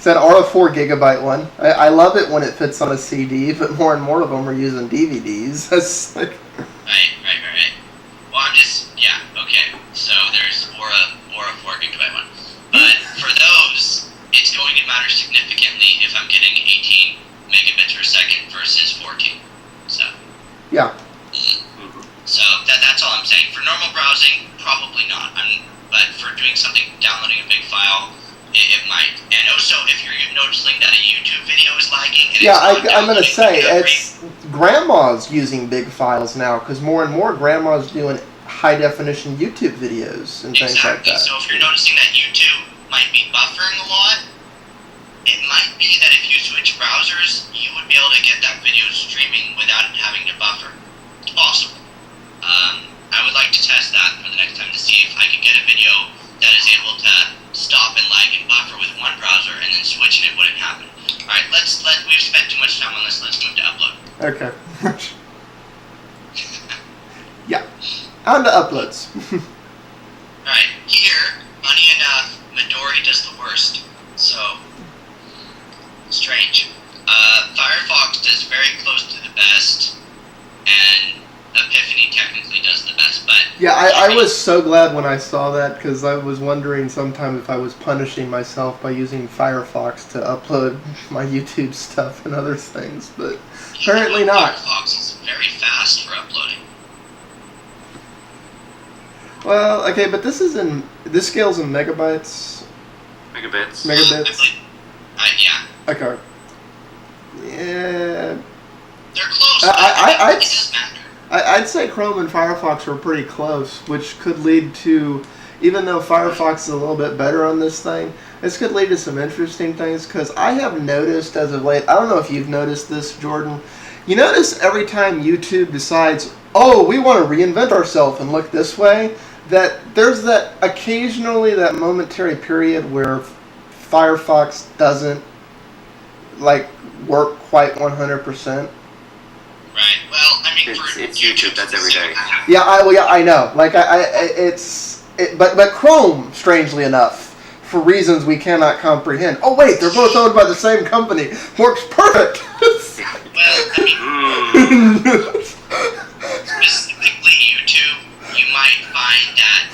that are a 4 gigabyte one. I love it when it fits on a CD, but more and more of them are using DVDs. That's like... Right. Well, okay. So there's or a 4 gigabyte one. But for those, it's going to matter significantly if I'm getting 18 megabits per second versus 14. So. Yeah. So that's all I'm saying. For normal browsing, probably not. But for doing something, downloading a big file, it might. And also, if you're noticing that a YouTube video is lagging, I'm going to say, it's grandma's using big files now, because more and more grandma's doing high-definition YouTube videos and things like that. So if you're noticing that YouTube might be buffering a lot, it might be that if you switch browsers, you would be able to get that video streaming without it having to buffer. It's possible. I would like to test that for the next time to see if I can get a video that is able to stop and lag and buffer with one browser, and then switching it wouldn't happen. Alright, we've spent too much time on this, let's move to upload. Okay. Yeah. On to uploads. Alright, here, funny enough, Midori does the worst. So, strange. Firefox does very close to the best, and Epiphany technically does the best, but... Yeah, I was so glad when I saw that, because I was wondering sometimes if I was punishing myself by using Firefox to upload my YouTube stuff and other things, but apparently not. Firefox is very fast for uploading. Well, okay, but this scales in megabytes? Megabits. Megabits? Yeah. Okay. Yeah... They're close, but it does matter. I'd say Chrome and Firefox are pretty close, which could lead to, even though Firefox is a little bit better on this thing, this could lead to some interesting things, because I have noticed as of late, I don't know if you've noticed this, Jordan, you notice every time YouTube decides, oh, we want to reinvent ourselves and look this way, that there's that occasionally that momentary period where Firefox doesn't, like, work quite 100%. Right. Well, I mean, it's YouTube. That's every day. Yeah, I know. Like, but Chrome, strangely enough, for reasons we cannot comprehend. Oh wait, they're both owned by the same company. Works perfect. Well, I mean, specifically YouTube, you might find that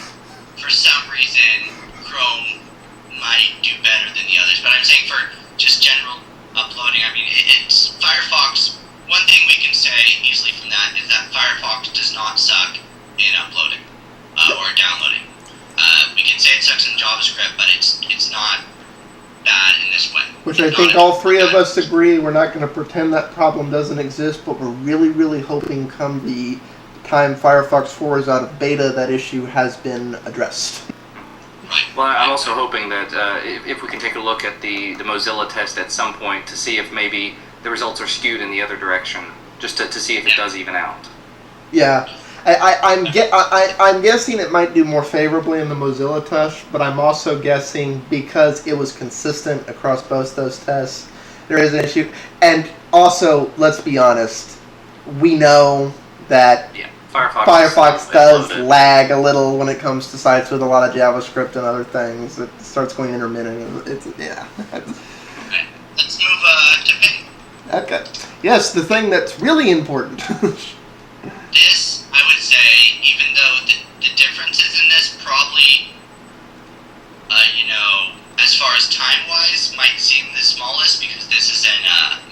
for some reason Chrome might do better than the others. But I'm saying for just general uploading, I mean, it's Firefox. One thing we can say easily from that is that Firefox does not suck in uploading or downloading. We can say it sucks in JavaScript, but it's not bad in this way. Which I think all three of us agree. We're not going to pretend that problem doesn't exist, but we're really, really hoping come the time Firefox 4 is out of beta, that issue has been addressed. Right. Well, I'm also hoping that if we can take a look at the Mozilla test at some point to see if maybe the results are skewed in the other direction, just to see if it does even out. Yeah, I'm guessing it might do more favorably in the Mozilla test, but I'm also guessing because it was consistent across both those tests, there is an issue. And also, let's be honest, we know that Firefox does lag a little when it comes to sites with a lot of JavaScript and other things. It starts going intermittent. Yeah. Okay. Let's move to Bing. Okay. Yes, the thing that's really important. This, I would say, even though the differences in this probably, as far as time-wise, might seem the smallest because this is in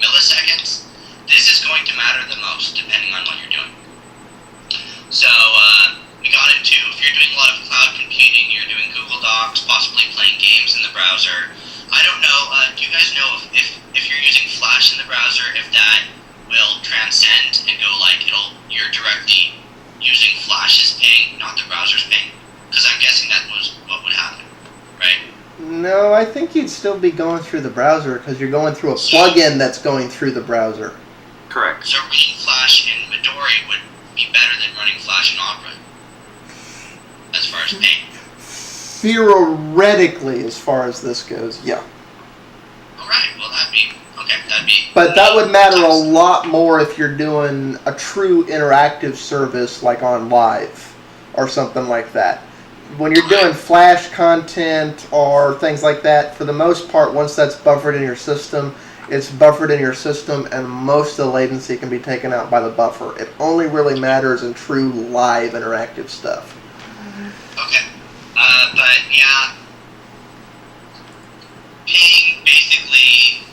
milliseconds, this is going to matter the most depending on what you're doing. So, we got into, if you're doing a lot of cloud computing, you're doing Google Docs, possibly playing games in the browser. I don't know, do you guys know if you're using Flash in the browser, if that will transcend and go like, you're directly using Flash's ping, not the browser's ping? Because I'm guessing that was what would happen, right? No, I think you'd still be going through the browser because you're going through a plugin that's going through the browser. Correct. So reading Flash in Midori would be better than running Flash in Opera, as far as ping. Theoretically, as far as this goes, yeah. Alright, well that'd be... But that would matter a lot more if you're doing a true interactive service like on Live or something like that. when you're doing Flash content or things like that, for the most part, once that's buffered in your system, it's buffered in your system, and most of the latency can be taken out by the buffer. It only really matters in true live interactive stuff. Okay. But yeah, ping basically,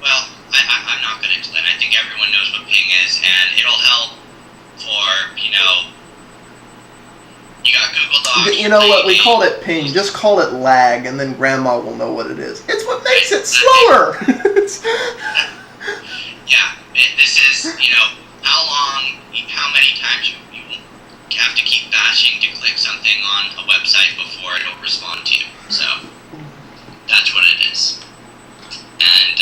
well, I'm not going to explain. I think everyone knows what ping is, and it'll help for, you got Google Docs. You know what? We called it ping. Just call it lag, and then Grandma will know what it is. It's what makes it slower. Yeah, this is, how many times you have to keep bashing to click something on a website before it'll respond to you. So, that's what it is. And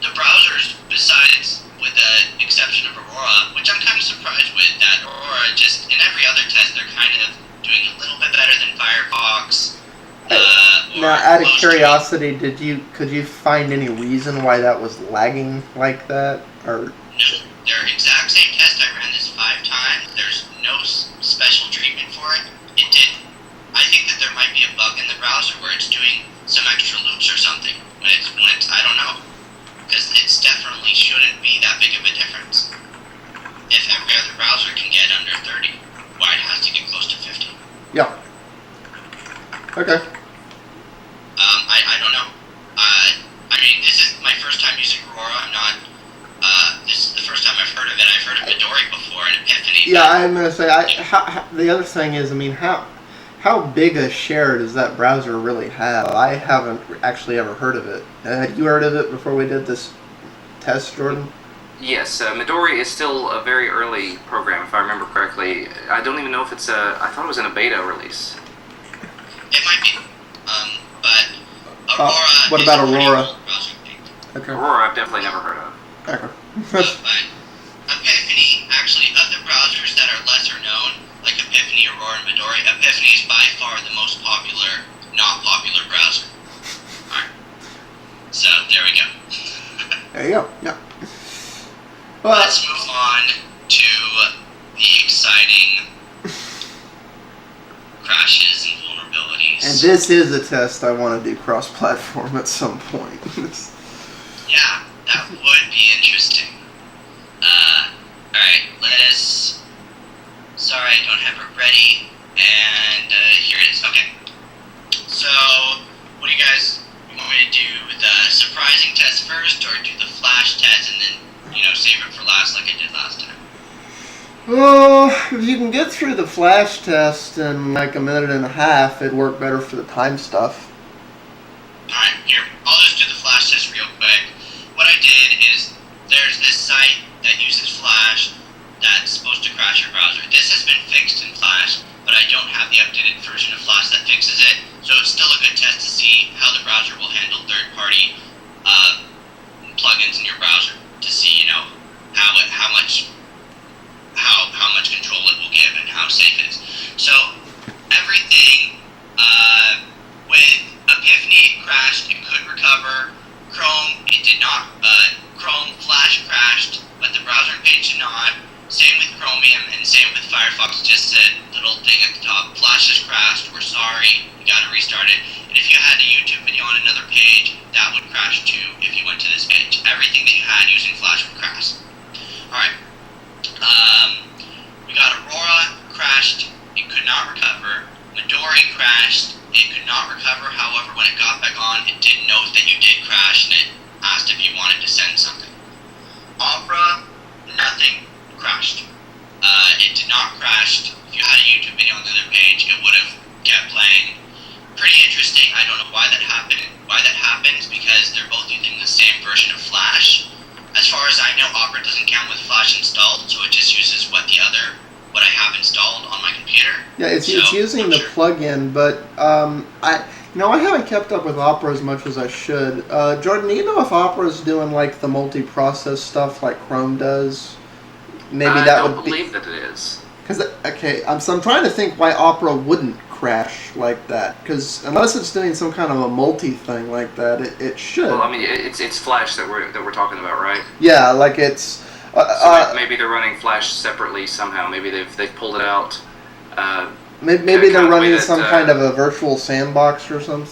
the browsers, besides, with the exception of Aurora, which I'm kind of surprised with, that Aurora, just in every other test, they're kind of doing a little bit better than Firefox. Now, out of curiosity, could you find any reason why that was lagging like that? Or no, they're exact same test. I ran this 5 times. There's no special treatment for it. It did. I think that there might be a bug in the browser where it's doing some extra loops or something. When it's I don't know, because it definitely shouldn't be that big of a difference. If every other browser can get under 30, why it has to get close to 50? yeah. Okay. I don't know. I mean, this is my first time using Aurora. I'm not. This is the first time I've heard of it. I've heard of Midori before and Epiphany. Yeah, I'm gonna say. The other thing is, I mean, how big a share does that browser really have? I haven't actually ever heard of it. Had you heard of it before we did this test, Jordan? Yes, Midori is still a very early program, if I remember correctly. I don't even know if it's I thought it was in a beta release. It might be. But Aurora. What about Aurora? Okay. Aurora, I've definitely never heard of. Okay. But Epiphany, actually, of the browsers that are lesser known, like Epiphany, Aurora, and Midori, Epiphany is by far the most popular, not popular browser. Alright. So, there we go. There you go. Yeah. Well, let's move on to the exciting crashes and vulnerabilities. And this is a test I want to do cross-platform at some point. Yeah, that would be interesting. Alright, sorry, I don't have it ready, and here it is. Okay. So, what do you guys want me to do? The surprising test first, or do the flash test and then, save it for last like I did last time? Well, if you can get through the flash test in like a minute and a half, it'd work better for the time stuff. Alright, here, I'll just do the flash test real quick. What I did is, there's this site that uses Flash that's supposed to crash your browser. This has been fixed in Flash, but I don't have the updated version of Flash that fixes it, so it's still a good test to see how the browser will handle third-party plugins in your browser to see, how much control it will give and how safe it is. So everything with Epiphany, it crashed, it could recover. Chrome, it did not. Chrome Flash crashed, but the browser page did not. Same with Chromium, and same with Firefox. Just said little thing at the top: Flash has crashed. We're sorry. You got to restart it. And if you had a YouTube video on another page, that would crash too. If you went to this page, everything that you had using Flash would crash. All right. We got Aurora crashed. It could not recover. Midori crashed. It could not recover. However, when it got back on, it did note that you did crash, and it asked if you wanted to send something. Opera, nothing crashed. It did not crash. If you had a YouTube video on the other page, it would have kept playing. Pretty interesting. I don't know why that happened. Why that happens, because they're both using the same version of Flash. As far as I know, Opera doesn't count with Flash installed, so it just uses what I have installed on my computer. Yeah, it's using the plugin, but I haven't kept up with Opera as much as I should. Jordan, do you know if Opera's doing like the multi-process stuff like Chrome does? Maybe that would be. I don't believe that it is. So I'm trying to think why Opera wouldn't crash like that. Because unless it's doing some kind of a multi thing like that, it should. Well, I mean, it's Flash that we're talking about, right? Yeah, like it's. So maybe they're running Flash separately somehow. Maybe they've pulled it out. Maybe Kind they're of the way running that, some kind of a virtual sandbox or something.